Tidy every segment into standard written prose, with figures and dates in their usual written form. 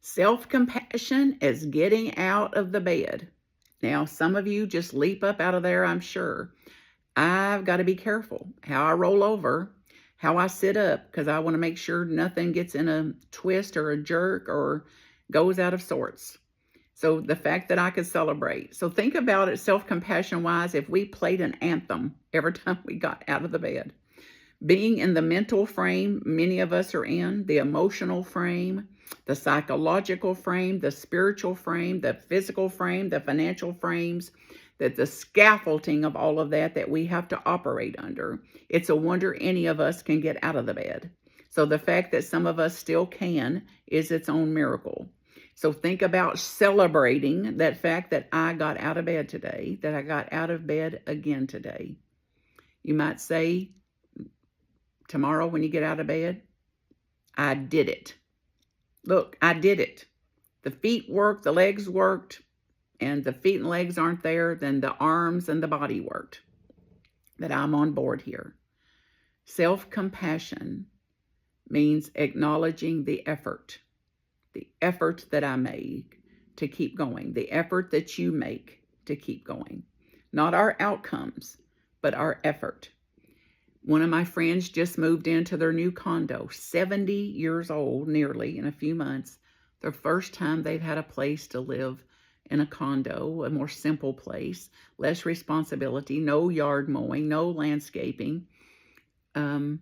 Self-compassion is getting out of the bed. Now, some of you just leap up out of there, I'm sure. I've got to be careful how I roll over, how I sit up, because I want to make sure nothing gets in a twist or a jerk or goes out of sorts. So the fact that I could celebrate. So think about it self-compassion wise if we played an anthem every time we got out of the bed. Being in the mental frame many of us are in, the emotional frame, the psychological frame, the spiritual frame, the physical frame, the financial frames, that the scaffolding of all of that we have to operate under. It's a wonder any of us can get out of the bed. So the fact that some of us still can is its own miracle. So think about celebrating that fact that I got out of bed today, that I got out of bed again today. You might say, tomorrow when you get out of bed, I did it. Look, I did it. The feet worked, the legs worked, and the feet and legs aren't there, then the arms and the body worked. That I'm on board here. Self-compassion means acknowledging the effort that I made to keep going, the effort that you make to keep going. Not our outcomes, but our effort. One of my friends just moved into their new condo, 70 years old, nearly, in a few months. The first time they've had a place to live in a condo, a more simple place, less responsibility, no yard mowing, no landscaping, and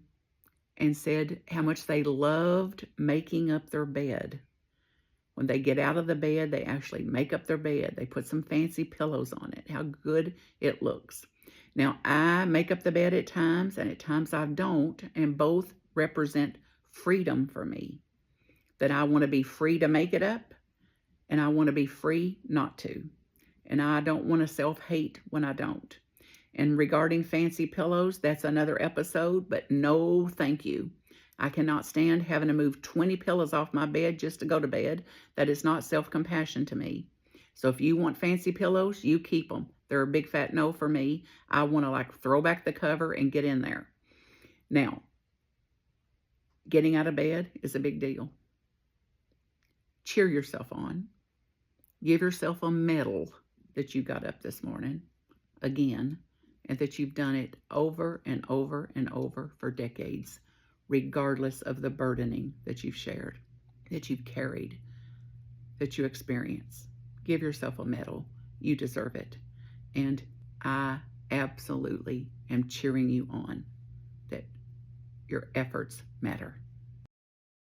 said how much they loved making up their bed. When they get out of the bed, they actually make up their bed. They put some fancy pillows on it, how good it looks. Now, I make up the bed at times, and at times I don't, and both represent freedom for me. That I want to be free to make it up, and I want to be free not to. And I don't want to self-hate when I don't. And regarding fancy pillows, that's another episode, but no thank you. I cannot stand having to move 20 pillows off my bed just to go to bed. That is not self-compassion to me. So if you want fancy pillows, you keep them. They're a big fat no for me. I want to throw back the cover and get in there. Now, getting out of bed is a big deal. Cheer yourself on. Give yourself a medal that you got up this morning again, and that you've done it over and over and over for decades, regardless of the burdening that you've shared, that you've carried, that you experience. Give yourself a medal. You deserve it. And I absolutely am cheering you on that your efforts matter.